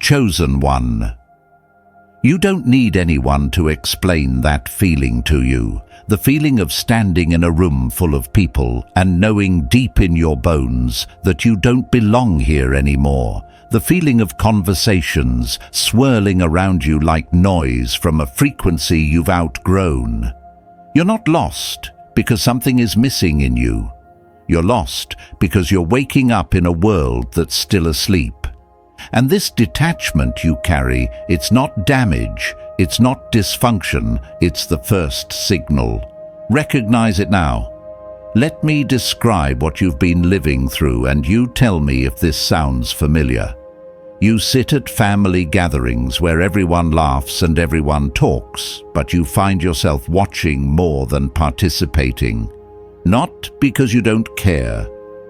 chosen one. You don't need anyone to explain that feeling to you. The feeling of standing in a room full of people and knowing deep in your bones that you don't belong here anymore. The feeling of conversations swirling around you like noise from a frequency you've outgrown. You're not lost because something is missing in you. You're lost because you're waking up in a world that's still asleep. And this detachment you carry, it's not damage, it's not dysfunction, it's the first signal. Recognize it now. Let me describe what you've been living through and you tell me if this sounds familiar. You sit at family gatherings where everyone laughs and everyone talks, but you find yourself watching more than participating. Not because you don't care,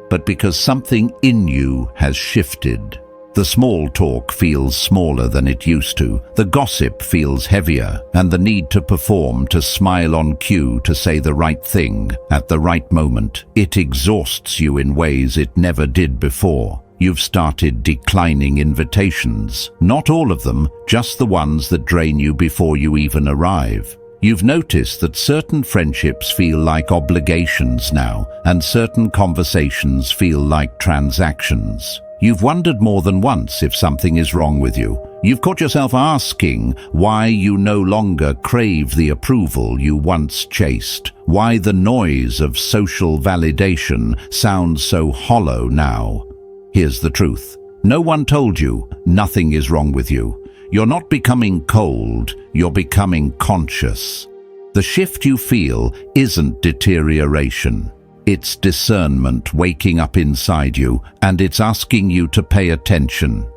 but because something in you has shifted. The small talk feels smaller than it used to, the gossip feels heavier, and the need to perform, to smile on cue, to say the right thing at the right moment, it exhausts you in ways it never did before. You've started declining invitations. Not all of them, just the ones that drain you before you even arrive. You've noticed that certain friendships feel like obligations now, and certain conversations feel like transactions. You've wondered more than once if something is wrong with you. You've caught yourself asking why you no longer crave the approval you once chased, why the noise of social validation sounds so hollow now. Here's the truth. No one told you nothing is wrong with you. You're not becoming cold, you're becoming conscious. The shift you feel isn't deterioration. It's discernment waking up inside you, and it's asking you to pay attention.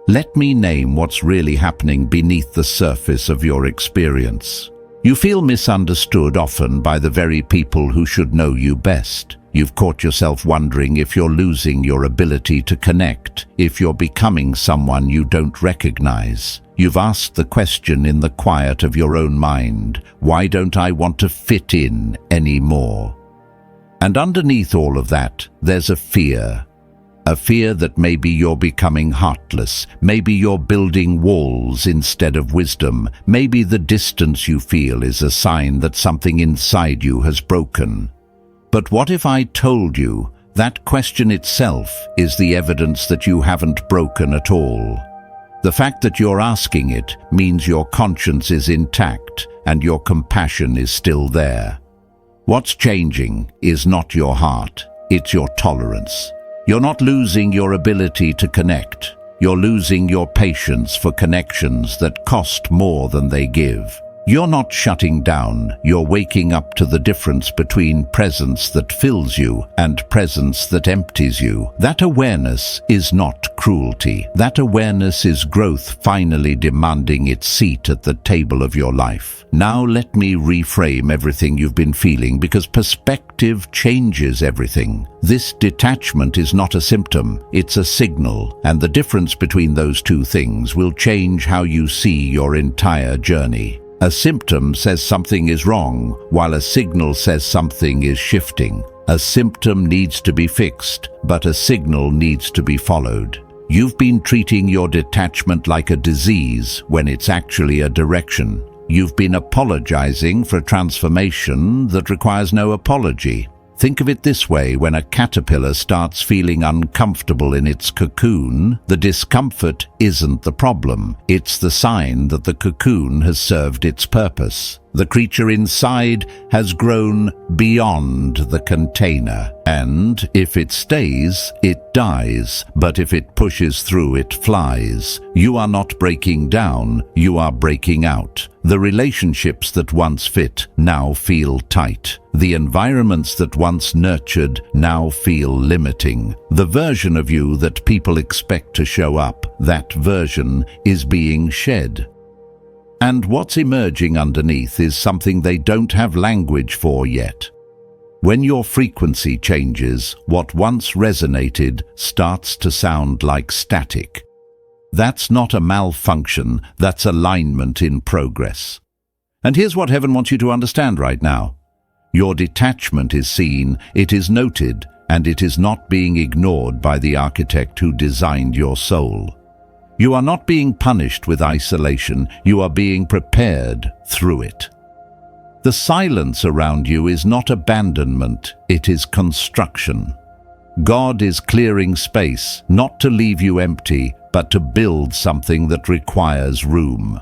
Let me name what's really happening beneath the surface of your experience. You feel misunderstood often by the very people who should know you best. You've caught yourself wondering if you're losing your ability to connect, if you're becoming someone you don't recognize. You've asked the question in the quiet of your own mind, why don't I want to fit in anymore? And underneath all of that, there's a fear that maybe you're becoming heartless, maybe you're building walls instead of wisdom, maybe the distance you feel is a sign that something inside you has broken. But what if I told you that question itself is the evidence that you haven't broken at all? The fact that you're asking it means your conscience is intact and your compassion is still there. What's changing is not your heart, it's your tolerance. You're not losing your ability to connect. You're losing your patience for connections that cost more than they give. You're not shutting down, you're waking up to the difference between presence that fills you and presence that empties you. That awareness is not cruelty. That awareness is growth finally demanding its seat at the table of your life. Now let me reframe everything you've been feeling, because perspective changes everything. This detachment is not a symptom, it's a signal, and the difference between those two things will change how you see your entire journey. A symptom says something is wrong, while a signal says something is shifting. A symptom needs to be fixed, but a signal needs to be followed. You've been treating your detachment like a disease when it's actually a direction. You've been apologizing for a transformation that requires no apology. Think of it this way: when a caterpillar starts feeling uncomfortable in its cocoon, the discomfort isn't the problem. It's the sign that the cocoon has served its purpose. The creature inside has grown beyond the container, and if it stays, it dies, but if it pushes through, it flies. You are not breaking down, you are breaking out. The relationships that once fit now feel tight. The environments that once nurtured now feel limiting. The version of you that people expect to show up, that version is being shed. And what's emerging underneath is something they don't have language for yet. When your frequency changes, what once resonated starts to sound like static. That's not a malfunction, that's alignment in progress. And here's what heaven wants you to understand right now. Your detachment is seen, it is noted, and it is not being ignored by the architect who designed your soul. You are not being punished with isolation, you are being prepared through it. The silence around you is not abandonment, it is construction. God is clearing space, not to leave you empty, but to build something that requires room.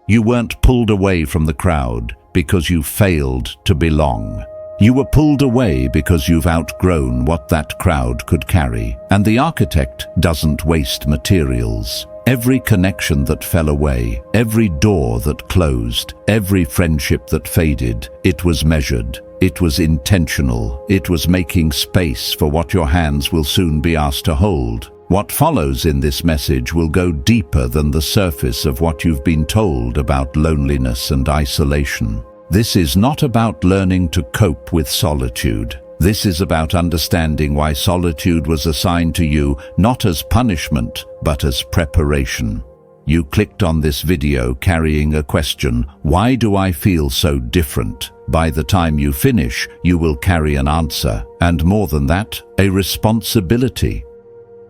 You weren't pulled away from the crowd because you failed to belong. You were pulled away because you've outgrown what that crowd could carry. And the architect doesn't waste materials. Every connection that fell away, every door that closed, every friendship that faded, it was measured. It was intentional. It was making space for what your hands will soon be asked to hold. What follows in this message will go deeper than the surface of what you've been told about loneliness and isolation. This is not about learning to cope with solitude. This is about understanding why solitude was assigned to you, not as punishment, but as preparation. You clicked on this video carrying a question, why do I feel so different? By the time you finish, you will carry an answer, and more than that, a responsibility.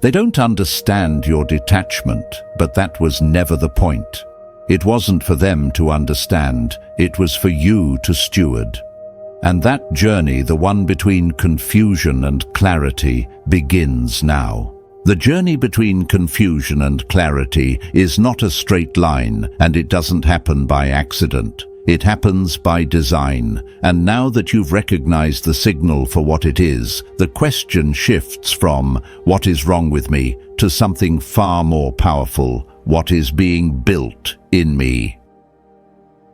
They don't understand your detachment, but that was never the point. It wasn't for them to understand, it was for you to steward. And that journey, the one between confusion and clarity, begins now. The journey between confusion and clarity is not a straight line, and it doesn't happen by accident. It happens by design, and now that you've recognized the signal for what it is, the question shifts from "what is wrong with me?" to something far more powerful, "what is being built in me?"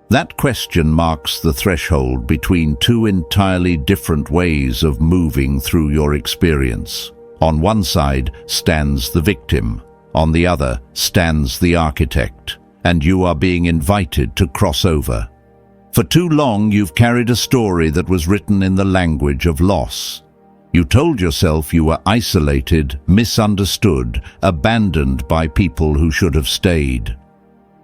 That question marks the threshold between two entirely different ways of moving through your experience. On one side stands the victim, on the other stands the architect, and you are being invited to cross over. For too long you've carried a story that was written in the language of loss. You told yourself you were isolated, misunderstood, abandoned by people who should have stayed.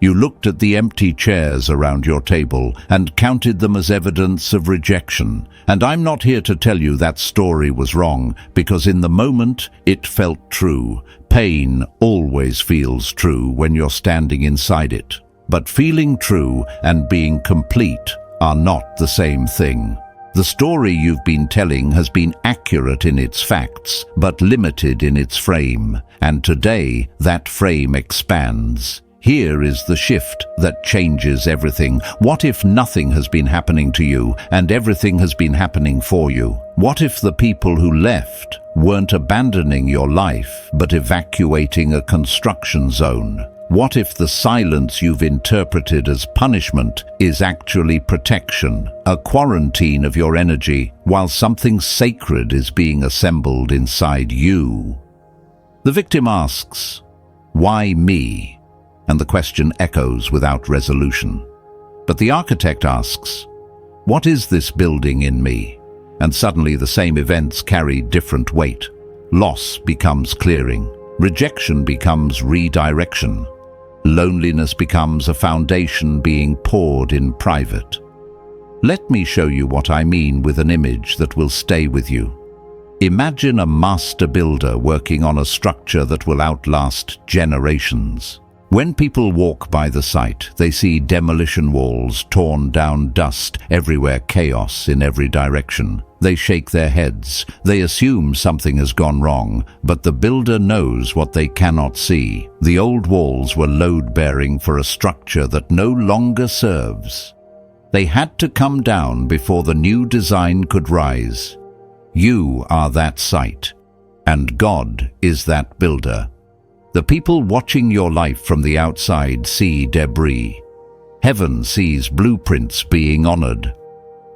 You looked at the empty chairs around your table and counted them as evidence of rejection. And I'm not here to tell you that story was wrong, because in the moment it felt true. Pain always feels true when you're standing inside it. But feeling true and being complete are not the same thing. The story you've been telling has been accurate in its facts, but limited in its frame. And today, that frame expands. Here is the shift that changes everything. What if nothing has been happening to you and everything has been happening for you? What if the people who left weren't abandoning your life, but evacuating a construction zone? What if the silence you've interpreted as punishment is actually protection, a quarantine of your energy, while something sacred is being assembled inside you? The victim asks, "Why me?" And the question echoes without resolution. But the architect asks, "What is this building in me?" And suddenly the same events carry different weight. Loss becomes clearing. Rejection becomes redirection. Loneliness becomes a foundation being poured in private. Let me show you what I mean with an image that will stay with you. Imagine a master builder working on a structure that will outlast generations. When people walk by the site, they see demolition walls, torn down dust, everywhere chaos in every direction. They shake their heads. They assume something has gone wrong, but the builder knows what they cannot see. The old walls were load-bearing for a structure that no longer serves. They had to come down before the new design could rise. You are that site, and God is that builder. The people watching your life from the outside see debris. Heaven sees blueprints being honored.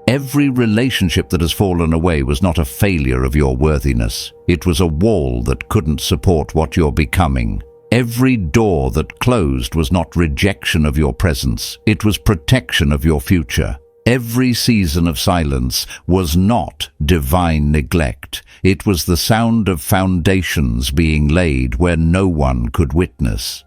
Every relationship that has fallen away was not a failure of your worthiness. It was a wall that couldn't support what you're becoming. Every door that closed was not rejection of your presence. It was protection of your future. Every season of silence was not divine neglect. It was the sound of foundations being laid where no one could witness.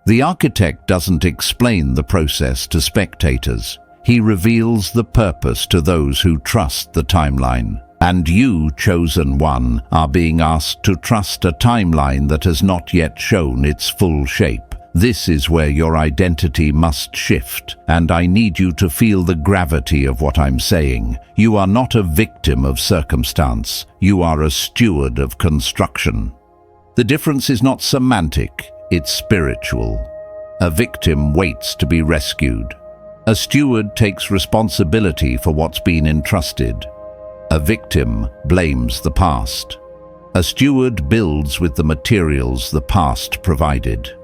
The architect doesn't explain the process to spectators. He reveals the purpose to those who trust the timeline. And you, chosen one, are being asked to trust a timeline that has not yet shown its full shape. This is where your identity must shift, and I need you to feel the gravity of what I'm saying. You are not a victim of circumstance. You are a steward of construction. The difference is not semantic, it's spiritual. A victim waits to be rescued. A steward takes responsibility for what's been entrusted. A victim blames the past. A steward builds with the materials the past provided.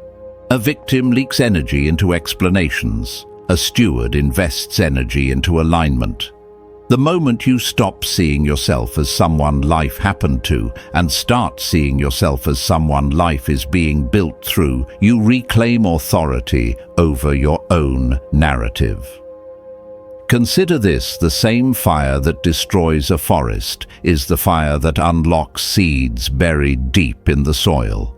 A victim leaks energy into explanations. A steward invests energy into alignment. The moment you stop seeing yourself as someone life happened to and start seeing yourself as someone life is being built through, you reclaim authority over your own narrative. Consider this: the same fire that destroys a forest is the fire that unlocks seeds buried deep in the soil.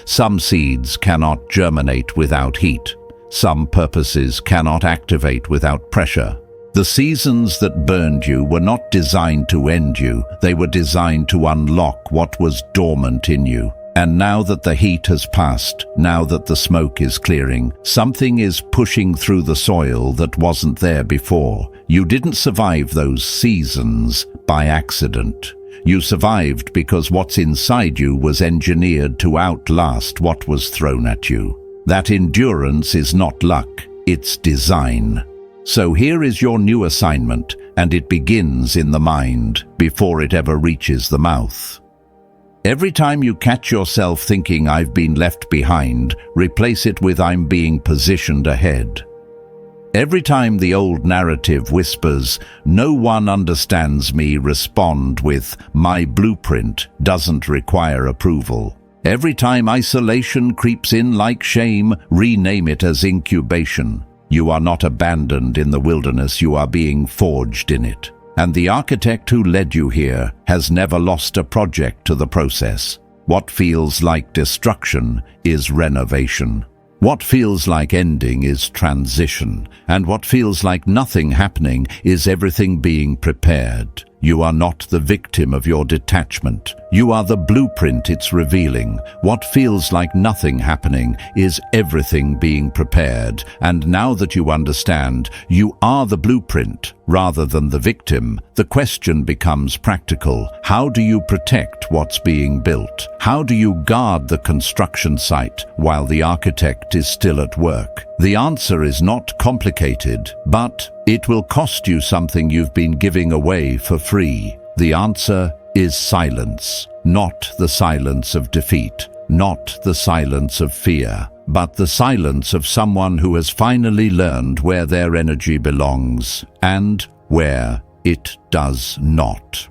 Some seeds cannot germinate without heat. Some purposes cannot activate without pressure. The seasons that burned you were not designed to end you. They were designed to unlock what was dormant in you. And now that the heat has passed, now that the smoke is clearing, something is pushing through the soil that wasn't there before. You didn't survive those seasons by accident. You survived because what's inside you was engineered to outlast what was thrown at you. That endurance is not luck, it's design. So here is your new assignment, and it begins in the mind before it ever reaches the mouth. Every time you catch yourself thinking "I've been left behind," replace it with "I'm being positioned ahead." Every time the old narrative whispers, "No one understands me," respond with, "My blueprint doesn't require approval." Every time isolation creeps in like shame, rename it as incubation. You are not abandoned in the wilderness, you are being forged in it. And the architect who led you here has never lost a project to the process. What feels like destruction is renovation. What feels like ending is transition, and what feels like nothing happening is everything being prepared. You are not the victim of your detachment. You are the blueprint it's revealing. What feels like nothing happening is everything being prepared. And now that you understand, you are the blueprint rather than the victim, the question becomes practical. How do you protect what's being built? How do you guard the construction site while the architect is still at work? The answer is not complicated, but it will cost you something you've been giving away for free. The answer is silence. Not the silence of defeat, not the silence of fear, but the silence of someone who has finally learned where their energy belongs and where it does not.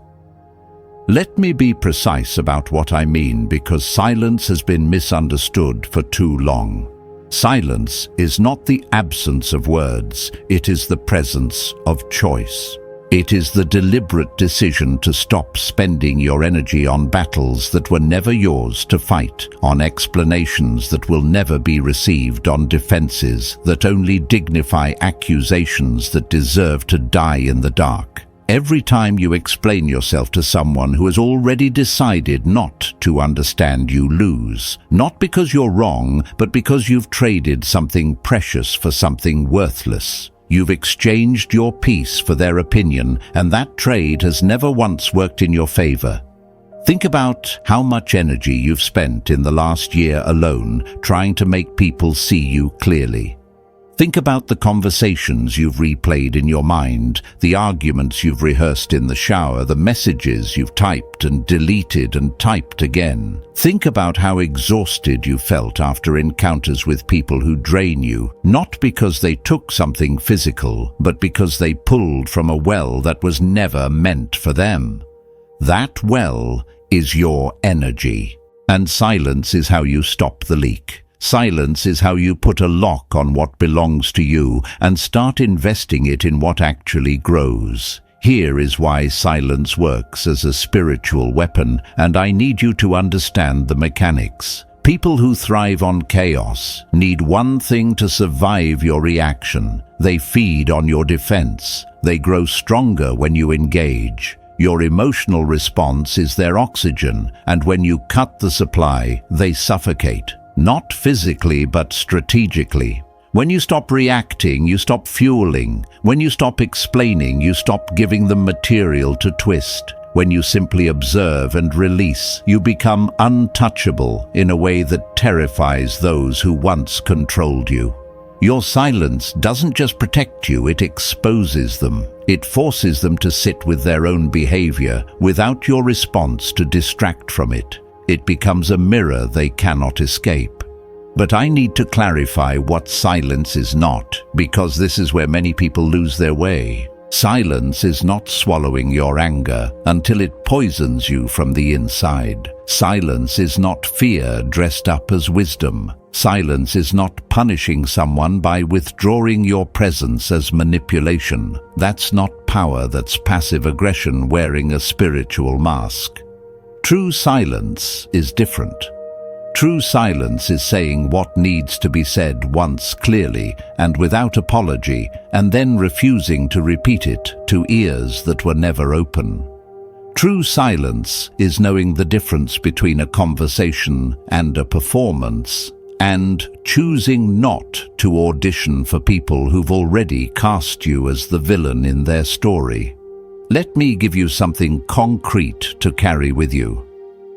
Let me be precise about what I mean, because silence has been misunderstood for too long. Silence is not the absence of words, it is the presence of choice. It is the deliberate decision to stop spending your energy on battles that were never yours to fight, on explanations that will never be received, on defenses that only dignify accusations that deserve to die in the dark. Every time you explain yourself to someone who has already decided not to understand, you lose. Not because you're wrong, but because you've traded something precious for something worthless. You've exchanged your peace for their opinion, and that trade has never once worked in your favor. Think about how much energy you've spent in the last year alone trying to make people see you clearly. Think about the conversations you've replayed in your mind, the arguments you've rehearsed in the shower, the messages you've typed and deleted and typed again. Think about how exhausted you felt after encounters with people who drain you, not because they took something physical, but because they pulled from a well that was never meant for them. That well is your energy, and silence is how you stop the leak. Silence is how you put a lock on what belongs to you and start investing it in what actually grows. Here is why silence works as a spiritual weapon, and I need you to understand the mechanics. People who thrive on chaos need one thing to survive your reaction. They feed on your defense. They grow stronger when you engage. Your emotional response is their oxygen, and when you cut the supply, they suffocate. Not physically, but strategically. When you stop reacting, you stop fueling. When you stop explaining, you stop giving them material to twist. When you simply observe and release, you become untouchable in a way that terrifies those who once controlled you. Your silence doesn't just protect you, it exposes them. It forces them to sit with their own behavior without your response to distract from it. It becomes a mirror they cannot escape. But I need to clarify what silence is not, because this is where many people lose their way. Silence is not swallowing your anger until it poisons you from the inside. Silence is not fear dressed up as wisdom. Silence is not punishing someone by withdrawing your presence as manipulation. That's not power, that's passive aggression wearing a spiritual mask. True silence is different. True silence is saying what needs to be said once clearly and without apology, and then refusing to repeat it to ears that were never open. True silence is knowing the difference between a conversation and a performance, and choosing not to audition for people who've already cast you as the villain in their story. Let me give you something concrete to carry with you.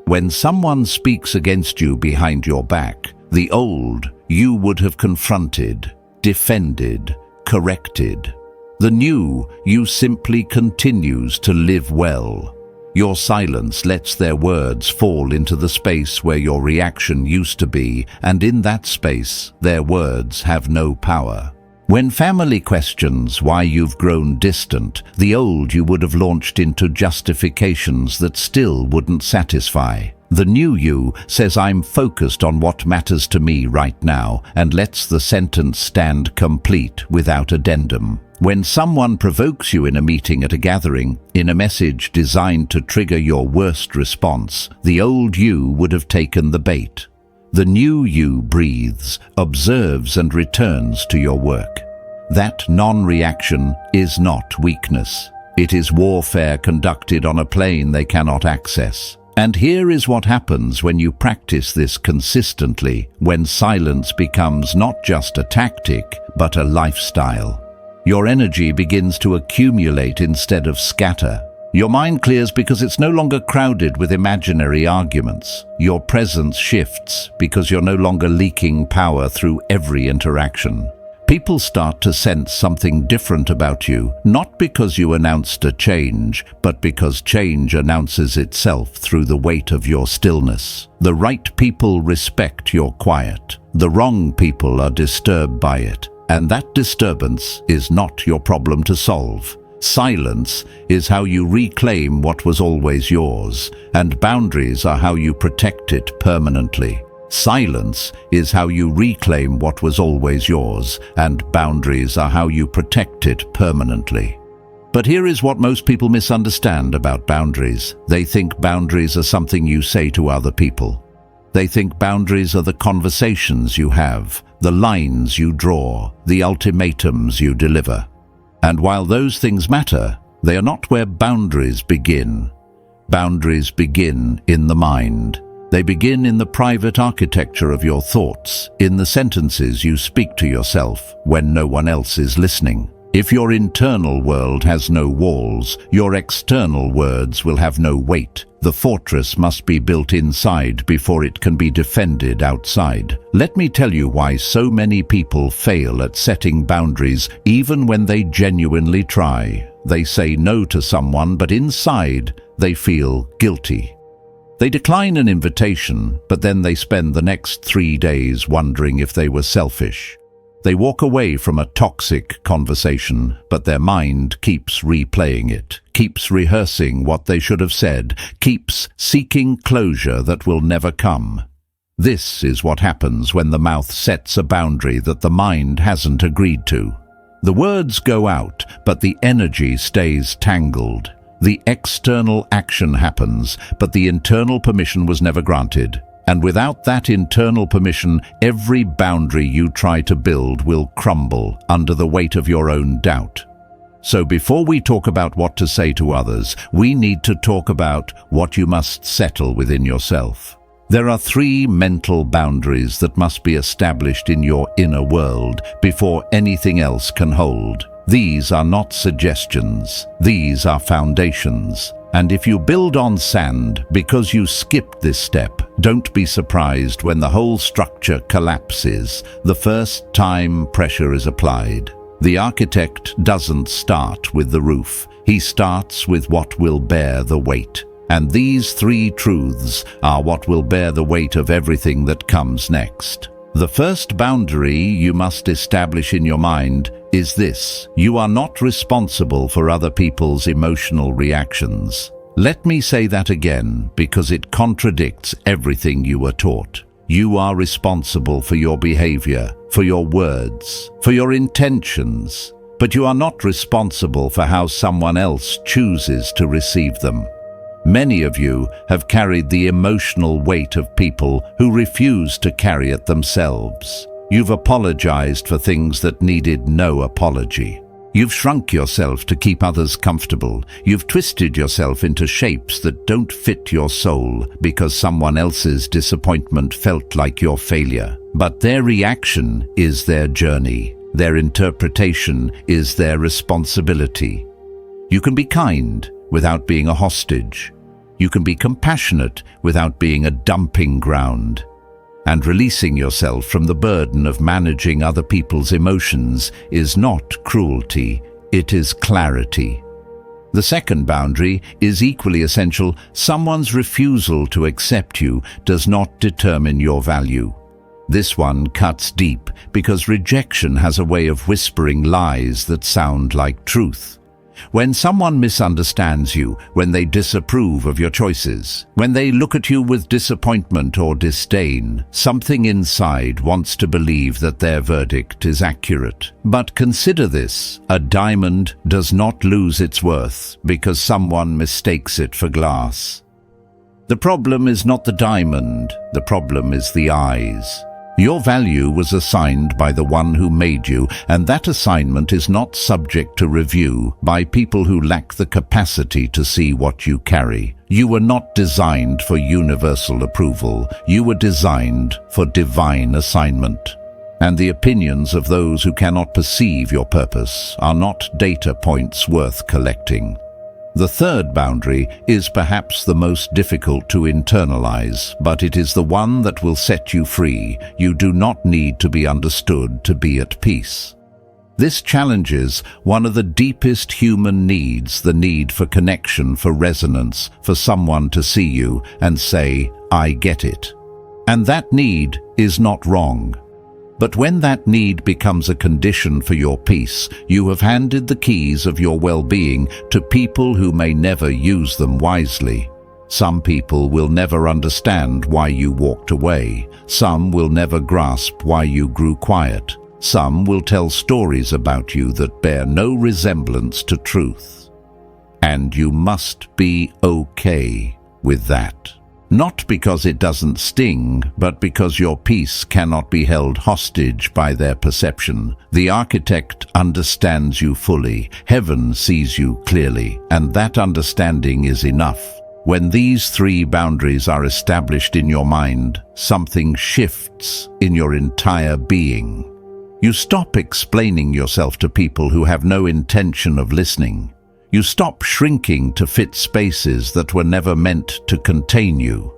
When someone speaks against you behind your back, the old you would have confronted, defended, corrected. The new you simply continues to live well. Your silence lets their words fall into the space where your reaction used to be, and in that space, their words have no power. When family questions why you've grown distant, the old you would have launched into justifications that still wouldn't satisfy. The new you says, "I'm focused on what matters to me right now," and lets the sentence stand complete without addendum. When someone provokes you in a meeting, at a gathering, in a message designed to trigger your worst response, the old you would have taken the bait. The new you breathes, observes, and returns to your work. That non-reaction is not weakness. It is warfare conducted on a plane they cannot access. And here is what happens when you practice this consistently, when silence becomes not just a tactic, but a lifestyle. Your energy begins to accumulate instead of scatter. Your mind clears because it's no longer crowded with imaginary arguments. Your presence shifts because you're no longer leaking power through every interaction. People start to sense something different about you, not because you announced a change, but because change announces itself through the weight of your stillness. The right people respect your quiet. The wrong people are disturbed by it, and that disturbance is not your problem to solve. Silence is how you reclaim what was always yours, and boundaries are how you protect it permanently. Silence is how you reclaim what was always yours, and boundaries are how you protect it permanently. But here is what most people misunderstand about boundaries. They think boundaries are something you say to other people. They think boundaries are the conversations you have, the lines you draw, the ultimatums you deliver. And while those things matter, they are not where boundaries begin. Boundaries begin in the mind. They begin in the private architecture of your thoughts, in the sentences you speak to yourself when no one else is listening. If your internal world has no walls, your external words will have no weight. The fortress must be built inside before it can be defended outside. Let me tell you why so many people fail at setting boundaries even when they genuinely try. They say no to someone, but inside they feel guilty. They decline an invitation, but then they spend the next 3 days wondering if they were selfish. They walk away from a toxic conversation, but their mind keeps replaying it, keeps rehearsing what they should have said, keeps seeking closure that will never come. This is what happens when the mouth sets a boundary that the mind hasn't agreed to. The words go out, but the energy stays tangled. The external action happens, but the internal permission was never granted. And without that internal permission, every boundary you try to build will crumble under the weight of your own doubt. So before we talk about what to say to others, we need to talk about what you must settle within yourself. There are 3 mental boundaries that must be established in your inner world before anything else can hold. These are not suggestions. These are foundations. And if you build on sand because you skipped this step, don't be surprised when the whole structure collapses the first time pressure is applied. The architect doesn't start with the roof. He starts with what will bear the weight. And these 3 truths are what will bear the weight of everything that comes next. The first boundary you must establish in your mind is this: you are not responsible for other people's emotional reactions. Let me say that again, because it contradicts everything you were taught. You are responsible for your behavior, for your words, for your intentions, but you are not responsible for how someone else chooses to receive them. Many of you have carried the emotional weight of people who refuse to carry it themselves. You've apologized for things that needed no apology. You've shrunk yourself to keep others comfortable. You've twisted yourself into shapes that don't fit your soul because someone else's disappointment felt like your failure. But their reaction is their journey. Their interpretation is their responsibility. You can be kind without being a hostage. You can be compassionate without being a dumping ground. And releasing yourself from the burden of managing other people's emotions is not cruelty, it is clarity. The second boundary is equally essential. Someone's refusal to accept you does not determine your value. This one cuts deep because rejection has a way of whispering lies that sound like truth. When someone misunderstands you, when they disapprove of your choices, when they look at you with disappointment or disdain, something inside wants to believe that their verdict is accurate. But consider this: a diamond does not lose its worth because someone mistakes it for glass. The problem is not the diamond, the problem is the eyes. Your value was assigned by the one who made you, and that assignment is not subject to review by people who lack the capacity to see what you carry. You were not designed for universal approval. You were designed for divine assignment. And the opinions of those who cannot perceive your purpose are not data points worth collecting. The third boundary is perhaps the most difficult to internalize, but it is the one that will set you free. You do not need to be understood to be at peace. This challenges one of the deepest human needs, the need for connection, for resonance, for someone to see you and say, "I get it." And that need is not wrong. But when that need becomes a condition for your peace, you have handed the keys of your well-being to people who may never use them wisely. Some people will never understand why you walked away. Some will never grasp why you grew quiet. Some will tell stories about you that bear no resemblance to truth. And you must be okay with that. Not because it doesn't sting, but because your peace cannot be held hostage by their perception. The architect understands you fully. Heaven sees you clearly, and that understanding is enough. When these 3 boundaries are established in your mind, something shifts in your entire being. You stop explaining yourself to people who have no intention of listening. You stop shrinking to fit spaces that were never meant to contain you.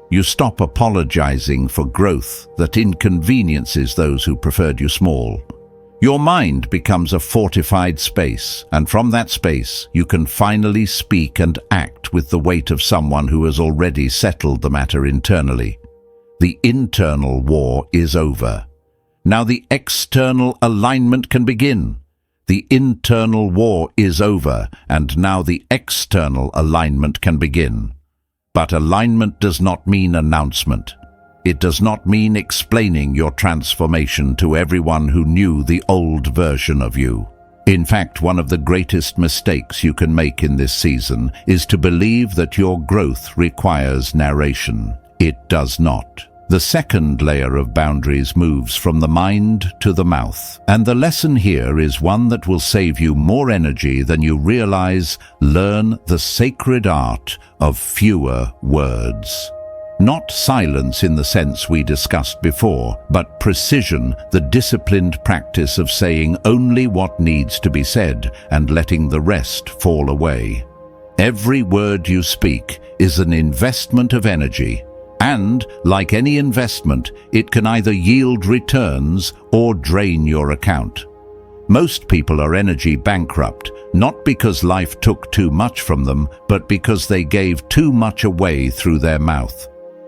You stop apologizing for growth that inconveniences those who preferred you small. Your mind becomes a fortified space, and from that space you can finally speak and act with the weight of someone who has already settled the matter internally. The internal war is over. Now the external alignment can begin. The internal war is over, and now the external alignment can begin. But alignment does not mean announcement. It does not mean explaining your transformation to everyone who knew the old version of you. In fact, one of the greatest mistakes you can make in this season is to believe that your growth requires narration. It does not. The second layer of boundaries moves from the mind to the mouth. And the lesson here is one that will save you more energy than you realize. Learn the sacred art of fewer words. Not silence in the sense we discussed before, but precision, the disciplined practice of saying only what needs to be said and letting the rest fall away. Every word you speak is an investment of energy. And, like any investment, it can either yield returns or drain your account. Most people are energy bankrupt, not because life took too much from them, but because they gave too much away through their mouth.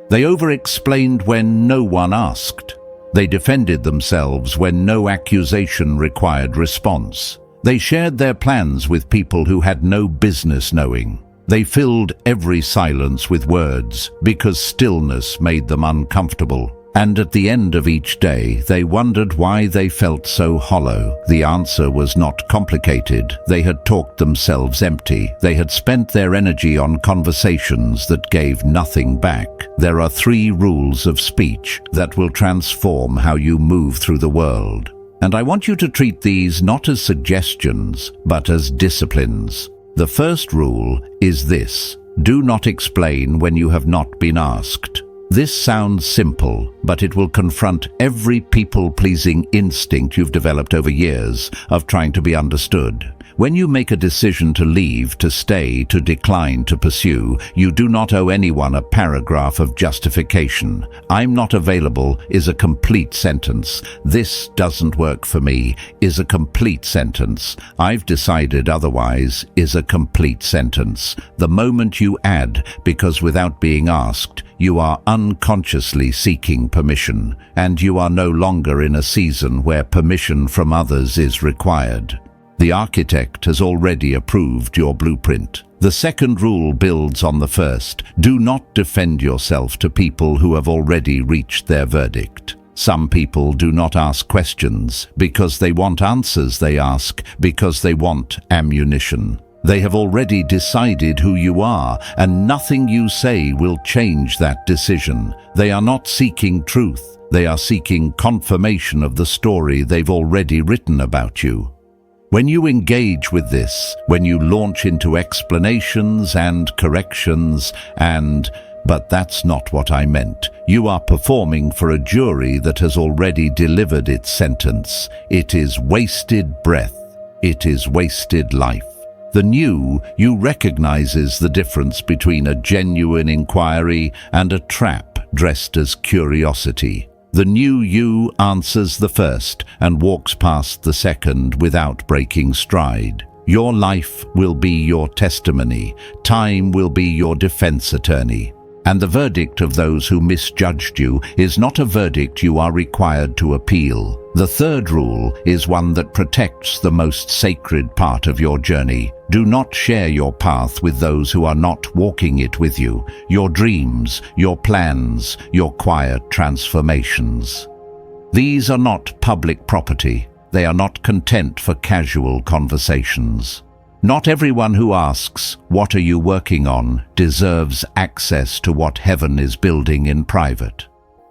They over-explained when no one asked. They defended themselves when no accusation required response. They shared their plans with people who had no business knowing. They filled every silence with words because stillness made them uncomfortable. And at the end of each day, they wondered why they felt so hollow. The answer was not complicated. They had talked themselves empty. They had spent their energy on conversations that gave nothing back. There are 3 rules of speech that will transform how you move through the world. And I want you to treat these not as suggestions, but as disciplines. The first rule is this: do not explain when you have not been asked. This sounds simple, but it will confront every people-pleasing instinct you've developed over years of trying to be understood. When you make a decision to leave, to stay, to decline, to pursue, you do not owe anyone a paragraph of justification. "I'm not available" is a complete sentence. "This doesn't work for me" is a complete sentence. "I've decided otherwise" is a complete sentence. The moment you add "because without being asked," you are unconsciously seeking permission, and you are no longer in a season where permission from others is required. The architect has already approved your blueprint. The second rule builds on the first. Do not defend yourself to people who have already reached their verdict. Some people do not ask questions because they want answers. They ask because they want ammunition. They have already decided who you are, and nothing you say will change that decision. They are not seeking truth. They are seeking confirmation of the story they've already written about you. When you engage with this, when you launch into explanations and corrections but that's not what I meant, you are performing for a jury that has already delivered its sentence. It is wasted breath. It is wasted life. The new you recognizes the difference between a genuine inquiry and a trap dressed as curiosity. The new you answers the first and walks past the second without breaking stride. Your life will be your testimony. Time will be your defense attorney. And the verdict of those who misjudged you is not a verdict you are required to appeal. The third rule is one that protects the most sacred part of your journey. Do not share your path with those who are not walking it with you. Your dreams, your plans, your quiet transformations. These are not public property. They are not content for casual conversations. Not everyone who asks, "What are you working on?" deserves access to what heaven is building in private.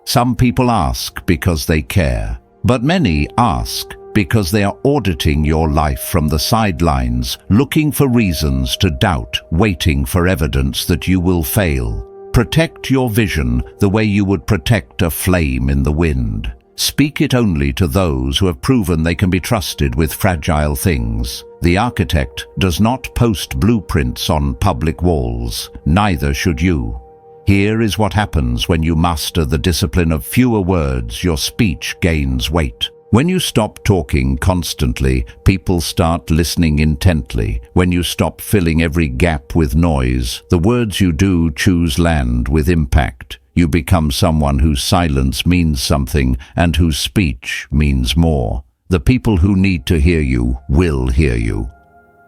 Some people ask because they care, but many ask because they are auditing your life from the sidelines, looking for reasons to doubt, waiting for evidence that you will fail. Protect your vision the way you would protect a flame in the wind. Speak it only to those who have proven they can be trusted with fragile things. The architect does not post blueprints on public walls. Neither should you. Here is what happens when you master the discipline of fewer words. Your speech gains weight. When you stop talking constantly, people start listening intently. When you stop filling every gap with noise, the words you do choose land with impact. You become someone whose silence means something and whose speech means more. The people who need to hear you will hear you.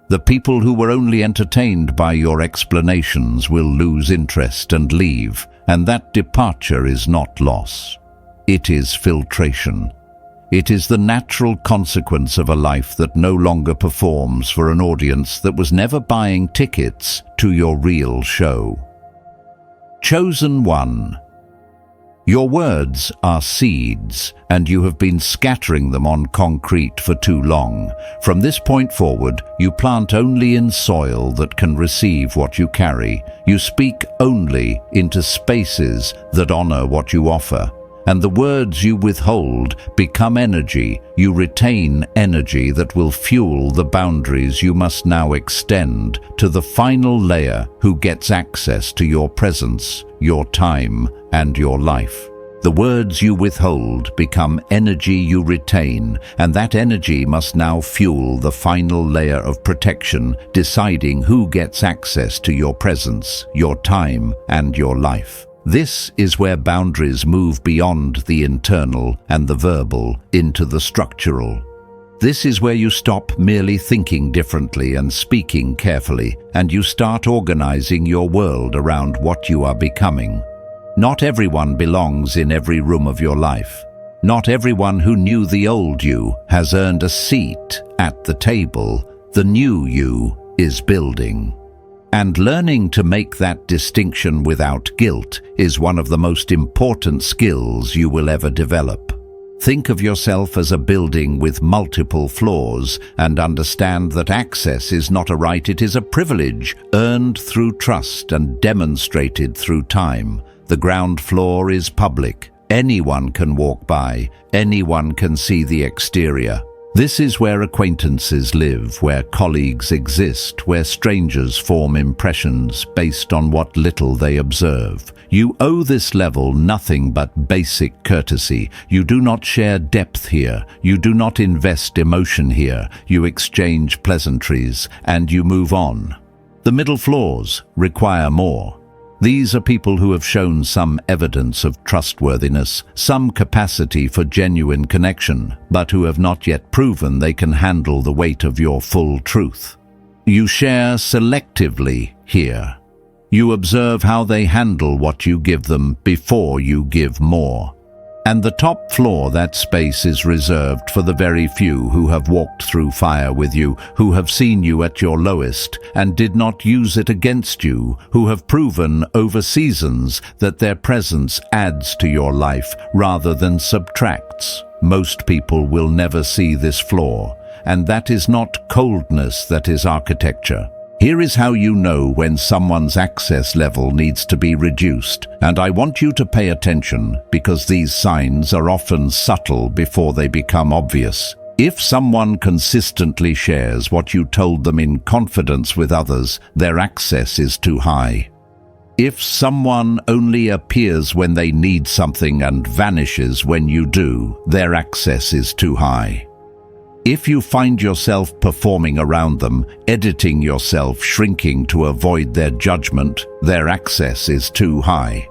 The people who were only entertained by your explanations will lose interest and leave, and that departure is not loss. It is filtration. It is the natural consequence of a life that no longer performs for an audience that was never buying tickets to your real show. Chosen one. Your words are seeds, and you have been scattering them on concrete for too long. From this point forward, you plant only in soil that can receive what you carry. You speak only into spaces that honor what you offer. And the words you withhold become energy. You retain energy that will fuel the boundaries you must now extend to the final layer who gets access to your presence, your time, and your life. The words you withhold become energy you retain, and that energy must now fuel the final layer of protection, deciding who gets access to your presence, your time, and your life. This is where boundaries move beyond the internal and the verbal into the structural. This is where you stop merely thinking differently and speaking carefully, and you start organizing your world around what you are becoming. Not everyone belongs in every room of your life. Not everyone who knew the old you has earned a seat at the table. The new you is building. And learning to make that distinction without guilt is one of the most important skills you will ever develop. Think of yourself as a building with multiple floors and understand that access is not a right, it is a privilege earned through trust and demonstrated through time. The ground floor is public. Anyone can walk by. Anyone can see the exterior. This is where acquaintances live, where colleagues exist, where strangers form impressions based on what little they observe. You owe this level nothing but basic courtesy. You do not share depth here. You do not invest emotion here. You exchange pleasantries, and you move on. The middle floors require more. These are people who have shown some evidence of trustworthiness, some capacity for genuine connection, but who have not yet proven they can handle the weight of your full truth. You share selectively here. You observe how they handle what you give them before you give more. And the top floor, that space is reserved for the very few who have walked through fire with you, who have seen you at your lowest and did not use it against you, who have proven over seasons that their presence adds to your life rather than subtracts. Most people will never see this floor, and that is not coldness, that is architecture. Here is how you know when someone's access level needs to be reduced, and I want you to pay attention because these signs are often subtle before they become obvious. If someone consistently shares what you told them in confidence with others, their access is too high. If someone only appears when they need something and vanishes when you do, their access is too high. If you find yourself performing around them, editing yourself, shrinking to avoid their judgment, their access is too high.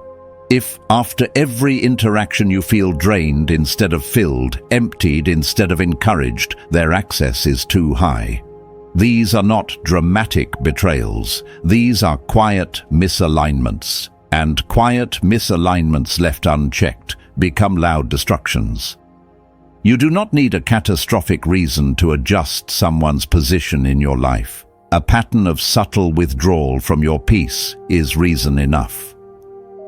If after every interaction you feel drained instead of filled, emptied instead of encouraged, their access is too high. These are not dramatic betrayals. These are quiet misalignments. And quiet misalignments left unchecked become loud destructions. You do not need a catastrophic reason to adjust someone's position in your life. A pattern of subtle withdrawal from your peace is reason enough.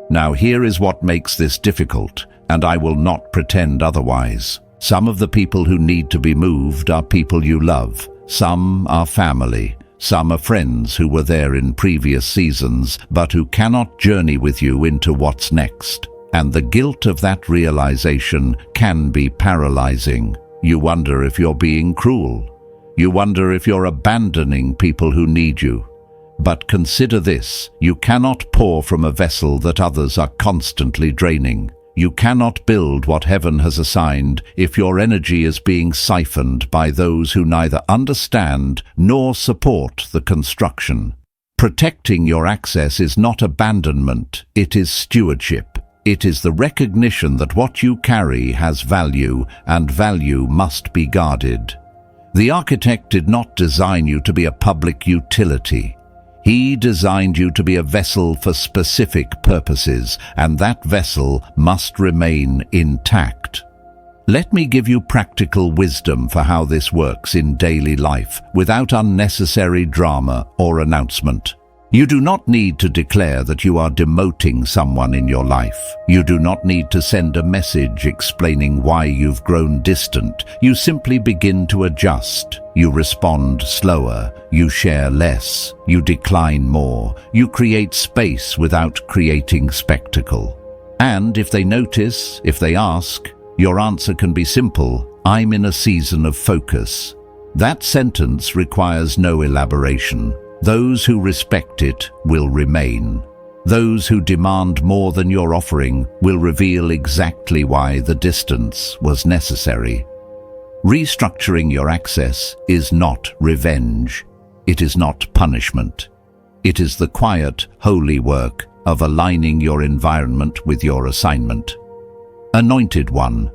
Now here is what makes this difficult, and I will not pretend otherwise. Some of the people who need to be moved are people you love. Some are family. Some are friends who were there in previous seasons, but who cannot journey with you into what's next. And the guilt of that realization can be paralyzing. You wonder if you're being cruel. You wonder if you're abandoning people who need you. But consider this: you cannot pour from a vessel that others are constantly draining. You cannot build what heaven has assigned if your energy is being siphoned by those who neither understand nor support the construction. Protecting your access is not abandonment, it is stewardship. It is the recognition that what you carry has value, and value must be guarded. The architect did not design you to be a public utility. He designed you to be a vessel for specific purposes, and that vessel must remain intact. Let me give you practical wisdom for how this works in daily life, without unnecessary drama or announcement. You do not need to declare that you are demoting someone in your life. You do not need to send a message explaining why you've grown distant. You simply begin to adjust. You respond slower. You share less. You decline more. You create space without creating spectacle. And if they notice, if they ask, your answer can be simple: I'm in a season of focus. That sentence requires no elaboration. Those who respect it will remain. Those who demand more than you're offering will reveal exactly why the distance was necessary. Restructuring your access is not revenge. It is not punishment. It is the quiet, holy work of aligning your environment with your assignment. Anointed One.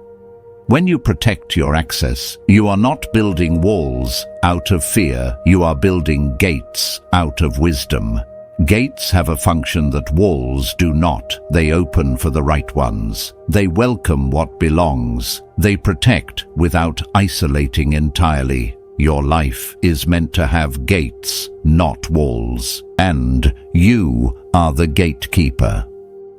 When you protect your access, you are not building walls out of fear, you are building gates out of wisdom. Gates have a function that walls do not. They open for the right ones. They welcome what belongs. They protect without isolating entirely. Your life is meant to have gates, not walls. And you are the gatekeeper.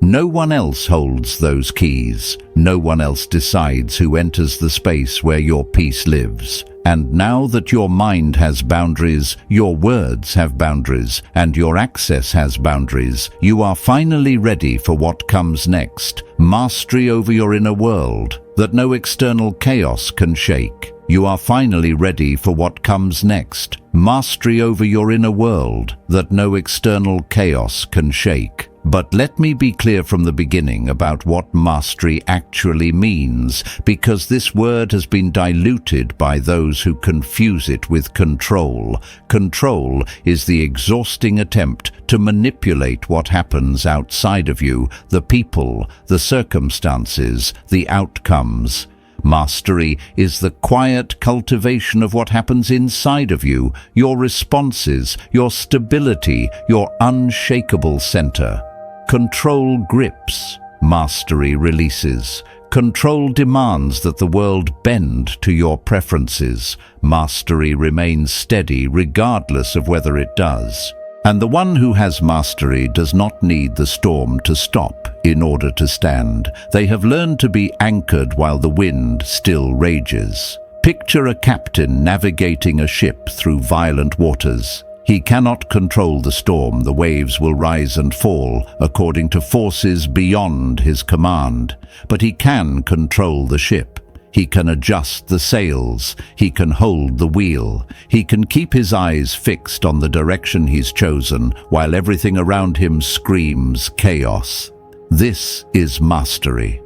No one else holds those keys. No one else decides who enters the space where your peace lives. And now that your mind has boundaries, your words have boundaries, and your access has boundaries, you are finally ready for what comes next. Mastery over your inner world that no external chaos can shake. You are finally ready for what comes next. Mastery over your inner world that no external chaos can shake. But let me be clear from the beginning about what mastery actually means, because this word has been diluted by those who confuse it with control. Control is the exhausting attempt to manipulate what happens outside of you, the people, the circumstances, the outcomes. Mastery is the quiet cultivation of what happens inside of you, your responses, your stability, your unshakable center. Control grips, mastery releases. Control demands that the world bend to your preferences. Mastery remains steady regardless of whether it does. And the one who has mastery does not need the storm to stop in order to stand. They have learned to be anchored while the wind still rages. Picture a captain navigating a ship through violent waters. He cannot control the storm. The waves will rise and fall according to forces beyond his command. But he can control the ship. He can adjust the sails. He can hold the wheel. He can keep his eyes fixed on the direction he's chosen while everything around him screams chaos. This is mastery.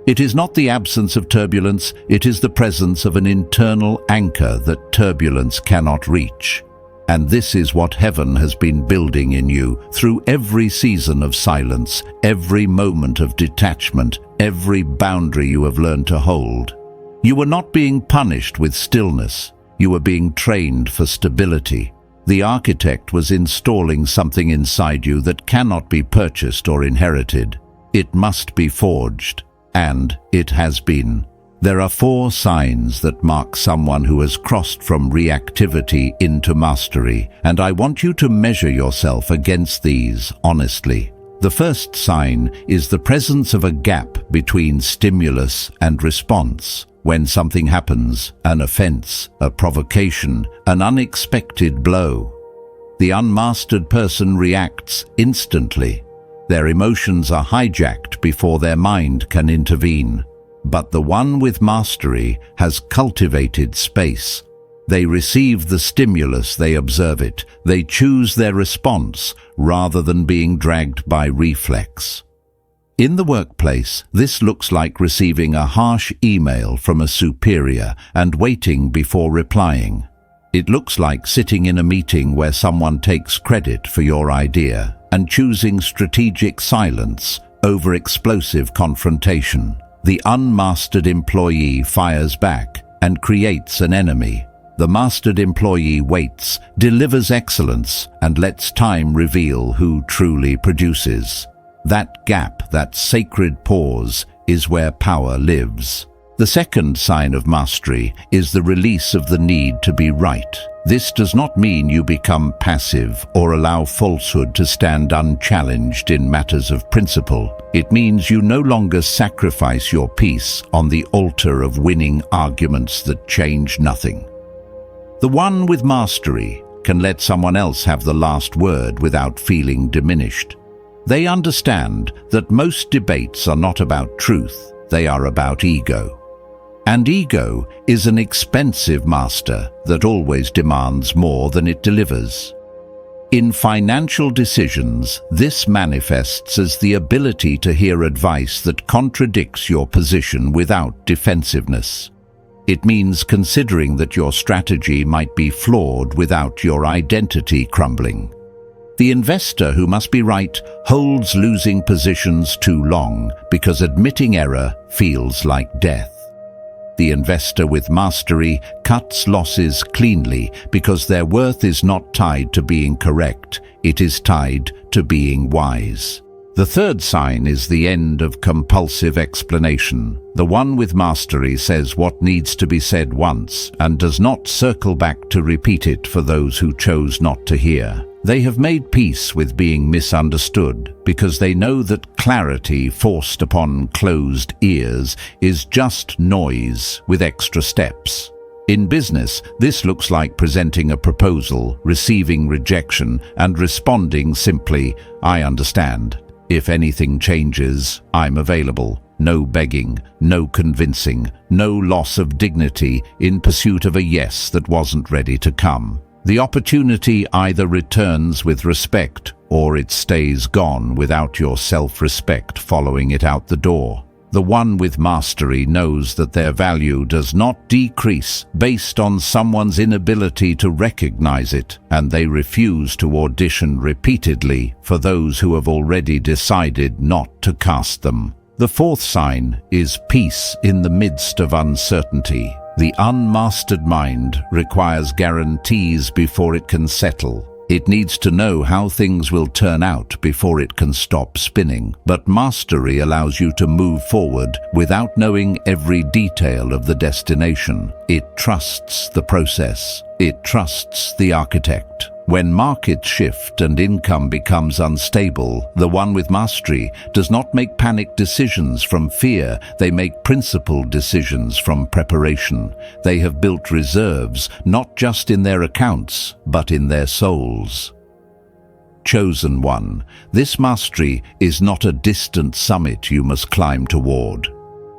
It is not the absence of turbulence. It is the presence of an internal anchor that turbulence cannot reach. And this is what heaven has been building in you through every season of silence, every moment of detachment, every boundary you have learned to hold. You were not being punished with stillness. You were being trained for stability. The architect was installing something inside you that cannot be purchased or inherited. It must be forged, and it has been. There are 4 signs that mark someone who has crossed from reactivity into mastery, and I want you to measure yourself against these honestly. The first sign is the presence of a gap between stimulus and response. When something happens, an offense, a provocation, an unexpected blow, the unmastered person reacts instantly. Their emotions are hijacked before their mind can intervene. But the one with mastery has cultivated space. They receive the stimulus, they observe it. They choose their response rather than being dragged by reflex. In the workplace, this looks like receiving a harsh email from a superior and waiting before replying. It looks like sitting in a meeting where someone takes credit for your idea and choosing strategic silence over explosive confrontation. The unmastered employee fires back and creates an enemy. The mastered employee waits, delivers excellence, and lets time reveal who truly produces. That gap, that sacred pause, is where power lives. The second sign of mastery is the release of the need to be right. This does not mean you become passive or allow falsehood to stand unchallenged in matters of principle. It means you no longer sacrifice your peace on the altar of winning arguments that change nothing. The one with mastery can let someone else have the last word without feeling diminished. They understand that most debates are not about truth, they are about ego. And ego is an expensive master that always demands more than it delivers. In financial decisions, this manifests as the ability to hear advice that contradicts your position without defensiveness. It means considering that your strategy might be flawed without your identity crumbling. The investor who must be right holds losing positions too long because admitting error feels like death. The investor with mastery cuts losses cleanly because their worth is not tied to being correct, it is tied to being wise. The third sign is the end of compulsive explanation. The one with mastery says what needs to be said once and does not circle back to repeat it for those who chose not to hear. They have made peace with being misunderstood because they know that clarity forced upon closed ears is just noise with extra steps. In business, this looks like presenting a proposal, receiving rejection, and responding simply, "I understand. If anything changes, I'm available." No begging, no convincing, no loss of dignity in pursuit of a yes that wasn't ready to come. The opportunity either returns with respect or it stays gone without your self-respect following it out the door. The one with mastery knows that their value does not decrease based on someone's inability to recognize it, and they refuse to audition repeatedly for those who have already decided not to cast them. The fourth sign is peace in the midst of uncertainty. The unmastered mind requires guarantees before it can settle. It needs to know how things will turn out before it can stop spinning. But mastery allows you to move forward without knowing every detail of the destination. It trusts the process. It trusts the architect. When markets shift and income becomes unstable, the one with mastery does not make panic decisions from fear. They make principled decisions from preparation. They have built reserves, not just in their accounts, but in their souls. Chosen one, this mastery is not a distant summit you must climb toward.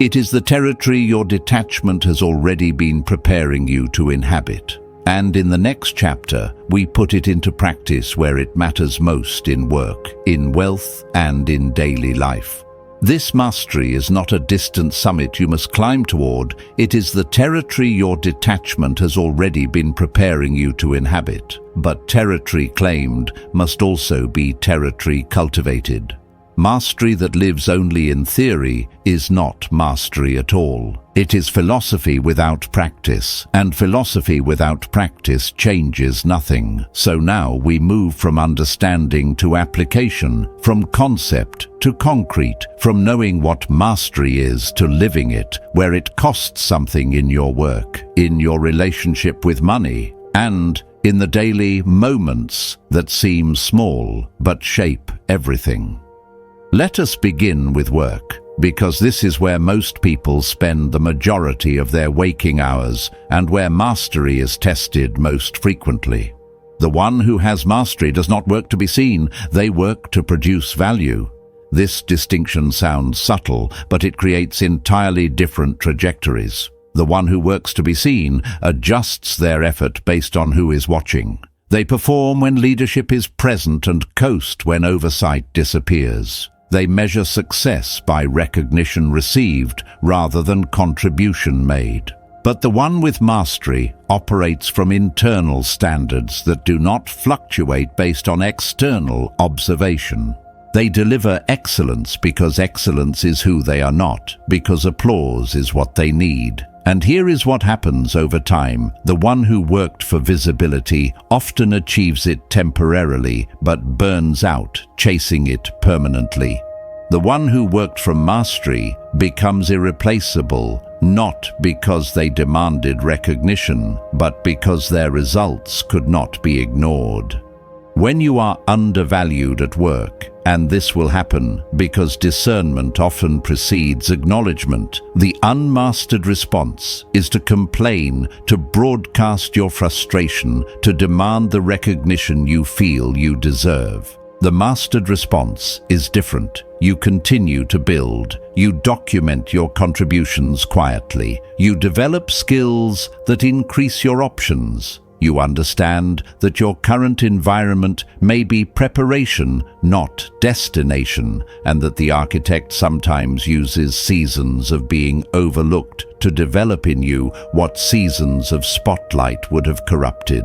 It is the territory your detachment has already been preparing you to inhabit. And in the next chapter, we put it into practice where it matters most in work, in wealth, and in daily life. This mastery is not a distant summit you must climb toward. It is the territory your detachment has already been preparing you to inhabit. But territory claimed must also be territory cultivated. Mastery that lives only in theory is not mastery at all. It is philosophy without practice, and philosophy without practice changes nothing. So now we move from understanding to application, from concept to concrete, from knowing what mastery is to living it, where it costs something in your work, in your relationship with money, and in the daily moments that seem small but shape everything. Let us begin with work, because this is where most people spend the majority of their waking hours and where mastery is tested most frequently. The one who has mastery does not work to be seen, they work to produce value. This distinction sounds subtle, but it creates entirely different trajectories. The one who works to be seen adjusts their effort based on who is watching. They perform when leadership is present and coast when oversight disappears. They measure success by recognition received rather than contribution made. But the one with mastery operates from internal standards that do not fluctuate based on external observation. They deliver excellence because excellence is who they are not, because applause is what they need. And here is what happens over time. The one who worked for visibility often achieves it temporarily, but burns out, chasing it permanently. The one who worked from mastery becomes irreplaceable, not because they demanded recognition, but because their results could not be ignored. When you are undervalued at work, and this will happen because discernment often precedes acknowledgement, the unmastered response is to complain, to broadcast your frustration, to demand the recognition you feel you deserve. The mastered response is different. You continue to build. You document your contributions quietly. You develop skills that increase your options. You understand that your current environment may be preparation, not destination, and that the architect sometimes uses seasons of being overlooked to develop in you what seasons of spotlight would have corrupted.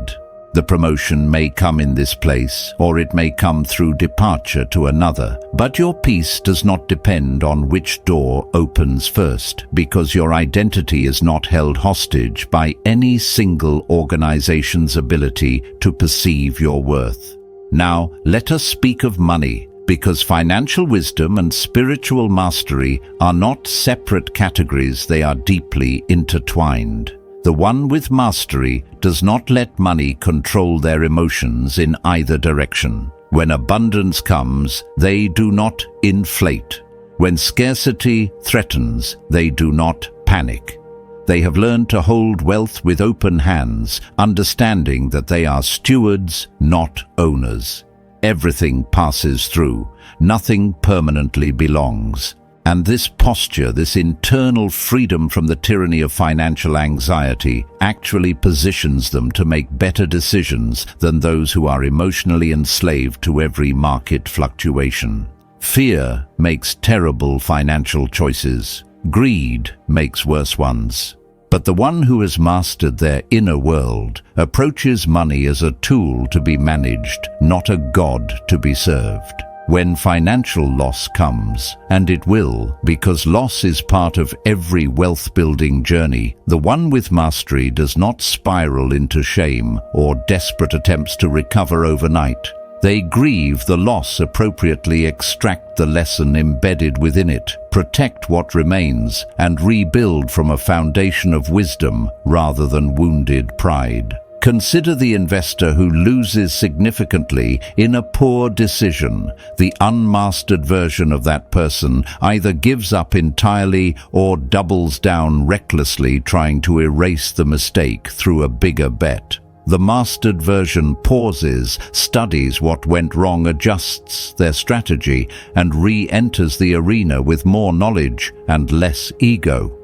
The promotion may come in this place, or it may come through departure to another, but your peace does not depend on which door opens first, because your identity is not held hostage by any single organization's ability to perceive your worth. Now, let us speak of money, because financial wisdom and spiritual mastery are not separate categories, they are deeply intertwined. The one with mastery does not let money control their emotions in either direction. When abundance comes, they do not inflate. When scarcity threatens, they do not panic. They have learned to hold wealth with open hands, understanding that they are stewards, not owners. Everything passes through. Nothing permanently belongs. And this posture, this internal freedom from the tyranny of financial anxiety, actually positions them to make better decisions than those who are emotionally enslaved to every market fluctuation. Fear makes terrible financial choices. Greed makes worse ones. But the one who has mastered their inner world approaches money as a tool to be managed, not a god to be served. When financial loss comes, and it will, because loss is part of every wealth-building journey, the one with mastery does not spiral into shame or desperate attempts to recover overnight. They grieve the loss appropriately, extract the lesson embedded within it, protect what remains, and rebuild from a foundation of wisdom rather than wounded pride. Consider the investor who loses significantly in a poor decision. The unmastered version of that person either gives up entirely or doubles down recklessly, trying to erase the mistake through a bigger bet. The mastered version pauses, studies what went wrong, adjusts their strategy, and re-enters the arena with more knowledge and less ego.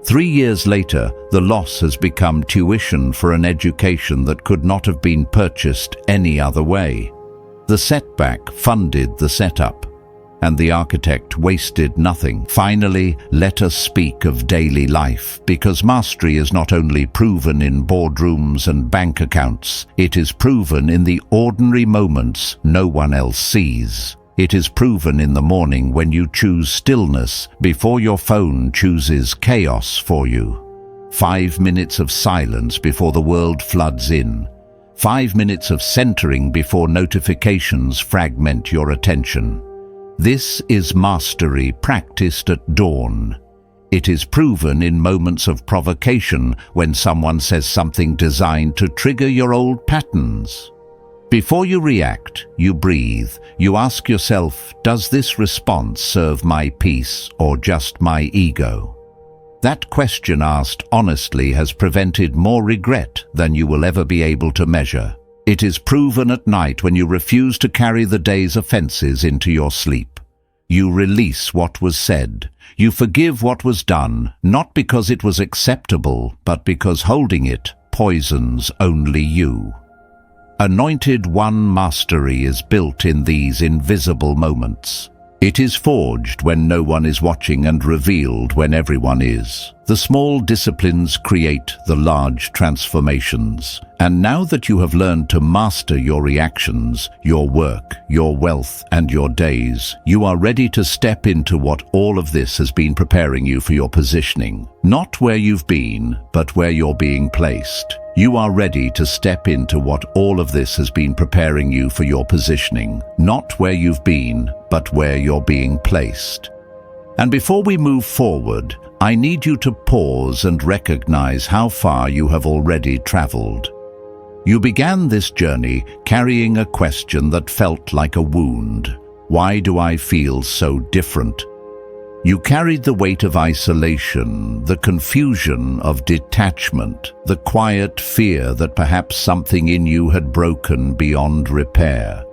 3 years later, the loss has become tuition for an education that could not have been purchased any other way. The setback funded the setup, and the architect wasted nothing. Finally, let us speak of daily life, because mastery is not only proven in boardrooms and bank accounts, it is proven in the ordinary moments no one else sees. It is proven in the morning when you choose stillness before your phone chooses chaos for you. 5 minutes of silence before the world floods in. 5 minutes of centering before notifications fragment your attention. This is mastery practiced at dawn. It is proven in moments of provocation when someone says something designed to trigger your old patterns. Before you react, you breathe. You ask yourself, does this response serve my peace or just my ego? That question asked honestly has prevented more regret than you will ever be able to measure. It is proven at night when you refuse to carry the day's offenses into your sleep. You release what was said. You forgive what was done, not because it was acceptable, but because holding it poisons only you. Anointed One mastery is built in these invisible moments. It is forged when no one is watching and revealed when everyone is. The small disciplines create the large transformations. And now that you have learned to master your reactions, your work, your wealth, and your days, you are ready to step into what all of this has been preparing you for your positioning. Not where you've been, but where you're being placed. You are ready to step into what all of this has been preparing you for your positioning. Not where you've been, but where you're being placed. And before we move forward, I need you to pause and recognize how far you have already traveled. You began this journey carrying a question that felt like a wound. Why do I feel so different? You carried the weight of isolation, the confusion of detachment, the quiet fear that perhaps something in you had broken beyond repair.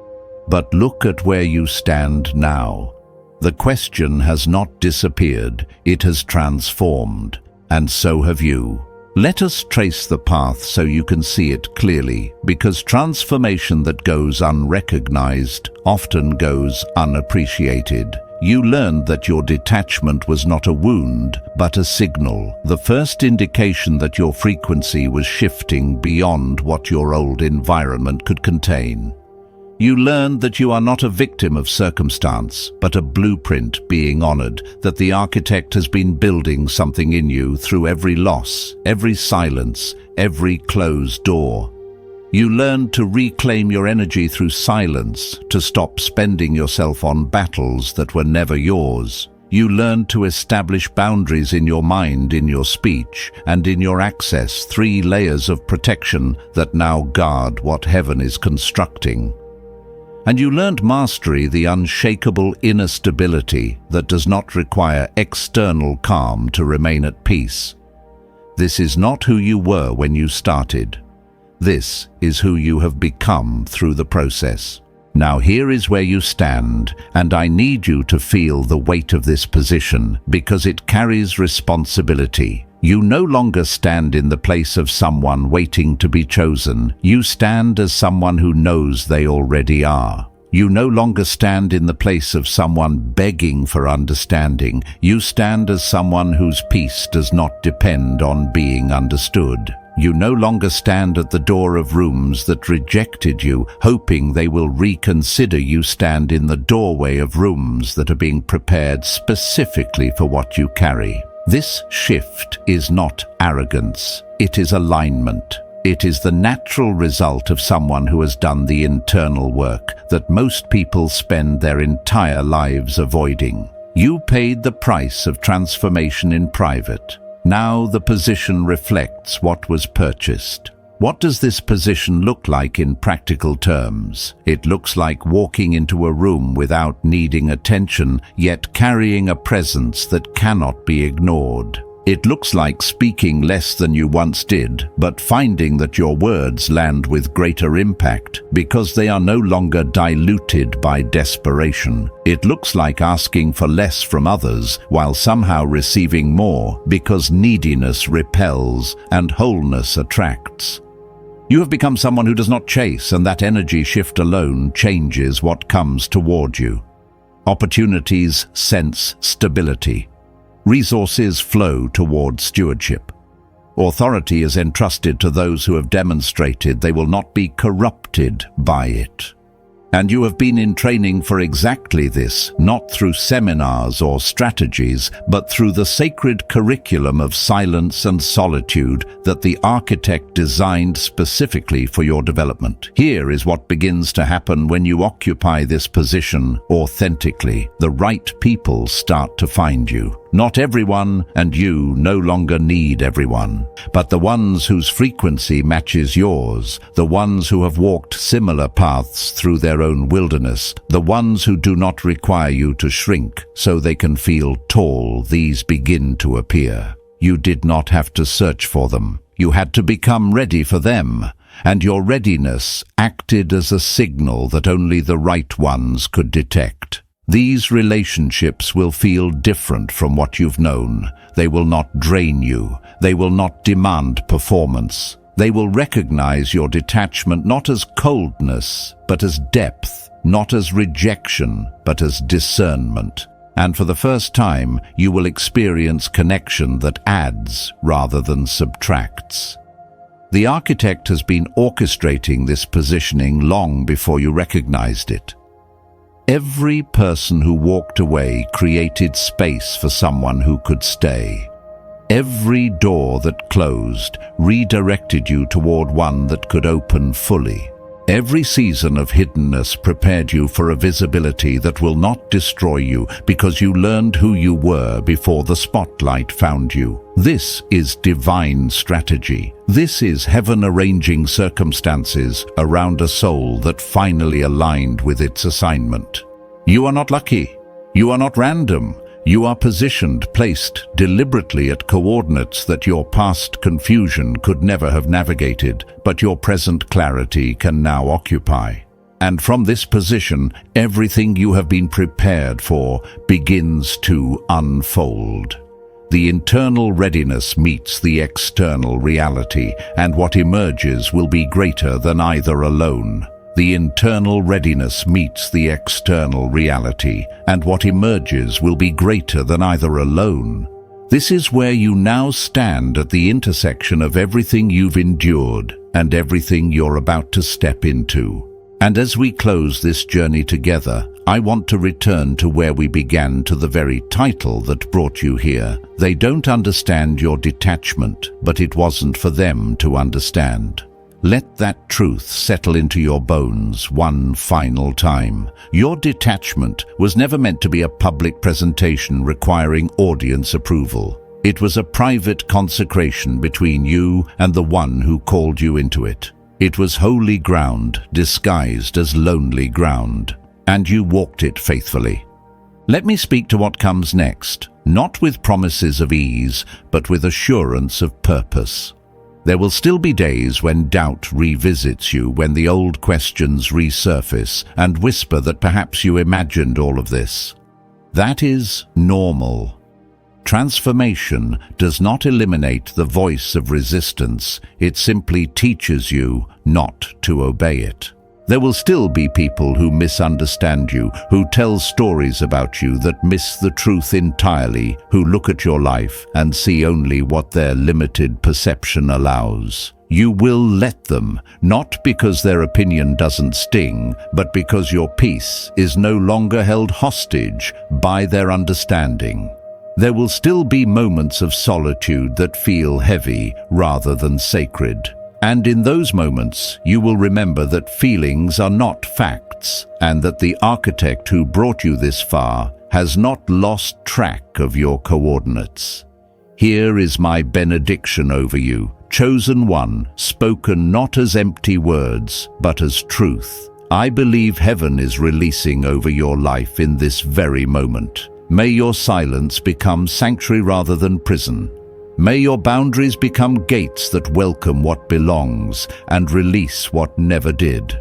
But look at where you stand now. The question has not disappeared, it has transformed, and so have you. Let us trace the path so you can see it clearly, because transformation that goes unrecognized often goes unappreciated. You learned that your detachment was not a wound, but a signal, the first indication that your frequency was shifting beyond what your old environment could contain. You learned that you are not a victim of circumstance, but a blueprint being honored, that the architect has been building something in you through every loss, every silence, every closed door. You learned to reclaim your energy through silence, to stop spending yourself on battles that were never yours. You learned to establish boundaries in your mind, in your speech, and in your access, 3 layers of protection that now guard what heaven is constructing. And you learned mastery, the unshakable inner stability that does not require external calm to remain at peace. This is not who you were when you started. This is who you have become through the process. Now here is where you stand, and I need you to feel the weight of this position because it carries responsibility. You no longer stand in the place of someone waiting to be chosen. You stand as someone who knows they already are. You no longer stand in the place of someone begging for understanding. You stand as someone whose peace does not depend on being understood. You no longer stand at the door of rooms that rejected you, hoping they will reconsider. You stand in the doorway of rooms that are being prepared specifically for what you carry. This shift is not arrogance, it is alignment. It is the natural result of someone who has done the internal work that most people spend their entire lives avoiding. You paid the price of transformation in private. Now the position reflects what was purchased. What does this position look like in practical terms? It looks like walking into a room without needing attention, yet carrying a presence that cannot be ignored. It looks like speaking less than you once did, but finding that your words land with greater impact because they are no longer diluted by desperation. It looks like asking for less from others while somehow receiving more because neediness repels and wholeness attracts. You have become someone who does not chase, and that energy shift alone changes what comes toward you. Opportunities sense stability. Resources flow toward stewardship. Authority is entrusted to those who have demonstrated they will not be corrupted by it. And you have been in training for exactly this, not through seminars or strategies, but through the sacred curriculum of silence and solitude that the architect designed specifically for your development. Here is what begins to happen when you occupy this position authentically. The right people start to find you. Not everyone, and you no longer need everyone, but the ones whose frequency matches yours, the ones who have walked similar paths through their own wilderness, the ones who do not require you to shrink so they can feel tall. These begin to appear. You did not have to search for them. You had to become ready for them, and your readiness acted as a signal that only the right ones could detect. These relationships will feel different from what you've known. They will not drain you. They will not demand performance. They will recognize your detachment not as coldness, but as depth, not as rejection, but as discernment. And for the first time, you will experience connection that adds rather than subtracts. The architect has been orchestrating this positioning long before you recognized it. Every person who walked away created space for someone who could stay. Every door that closed redirected you toward one that could open fully. Every season of hiddenness prepared you for a visibility that will not destroy you because you learned who you were before the spotlight found you. This is divine strategy. This is heaven arranging circumstances around a soul that finally aligned with its assignment. You are not lucky. You are not random. You are positioned, placed deliberately at coordinates that your past confusion could never have navigated, but your present clarity can now occupy. And from this position, everything you have been prepared for begins to unfold. The internal readiness meets the external reality, and what emerges will be greater than either alone. The internal readiness meets the external reality, and what emerges will be greater than either alone. This is where you now stand at the intersection of everything you've endured and everything you're about to step into. And as we close this journey together, I want to return to where we began, to the very title that brought you here. They don't understand your detachment, but it wasn't for them to understand. Let that truth settle into your bones one final time. Your detachment was never meant to be a public presentation requiring audience approval. It was a private consecration between you and the one who called you into it. It was holy ground disguised as lonely ground, and you walked it faithfully. Let me speak to what comes next, not with promises of ease, but with assurance of purpose. There will still be days when doubt revisits you, when the old questions resurface and whisper that perhaps you imagined all of this. That is normal. Transformation does not eliminate the voice of resistance, it simply teaches you not to obey it. There will still be people who misunderstand you, who tell stories about you that miss the truth entirely, who look at your life and see only what their limited perception allows. You will let them, not because their opinion doesn't sting, but because your peace is no longer held hostage by their understanding. There will still be moments of solitude that feel heavy rather than sacred. And in those moments, you will remember that feelings are not facts, and that the architect who brought you this far has not lost track of your coordinates. Here is my benediction over you, chosen one, spoken not as empty words, but as truth. I believe heaven is releasing over your life in this very moment. May your silence become sanctuary rather than prison. May your boundaries become gates that welcome what belongs and release what never did.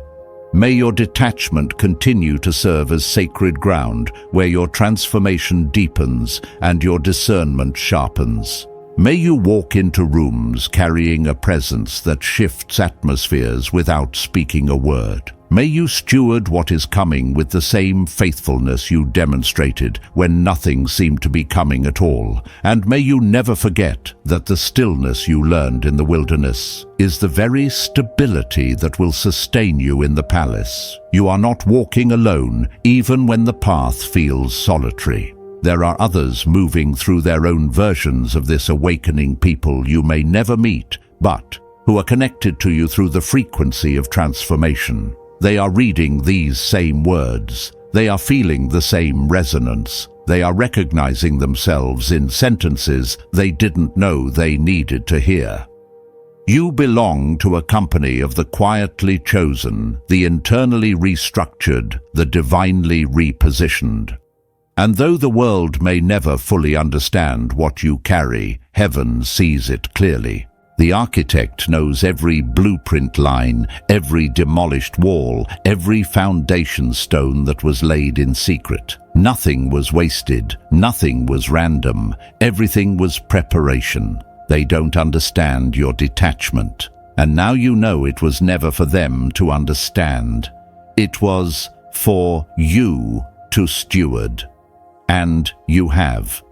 May your detachment continue to serve as sacred ground where your transformation deepens and your discernment sharpens. May you walk into rooms carrying a presence that shifts atmospheres without speaking a word. May you steward what is coming with the same faithfulness you demonstrated when nothing seemed to be coming at all. And may you never forget that the stillness you learned in the wilderness is the very stability that will sustain you in the palace. You are not walking alone, even when the path feels solitary. There are others moving through their own versions of this awakening, people you may never meet, but who are connected to you through the frequency of transformation. They are reading these same words. They are feeling the same resonance. They are recognizing themselves in sentences they didn't know they needed to hear. You belong to a company of the quietly chosen, the internally restructured, the divinely repositioned. And though the world may never fully understand what you carry, heaven sees it clearly. The architect knows every blueprint line, every demolished wall, every foundation stone that was laid in secret. Nothing was wasted, nothing was random, everything was preparation. They don't understand your detachment. And now you know it was never for them to understand. It was for you to steward. And you have.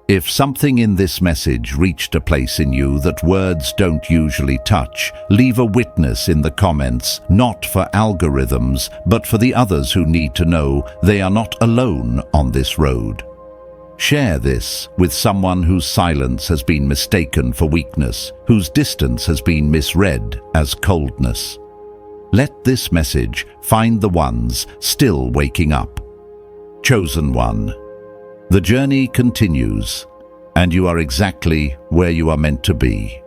If something in this message reached a place in you that words don't usually touch, leave a witness in the comments, not for algorithms, but for the others who need to know they are not alone on this road. Share this with someone whose silence has been mistaken for weakness, whose distance has been misread as coldness. Let this message find the ones still waking up. Chosen one. The journey continues, and you are exactly where you are meant to be.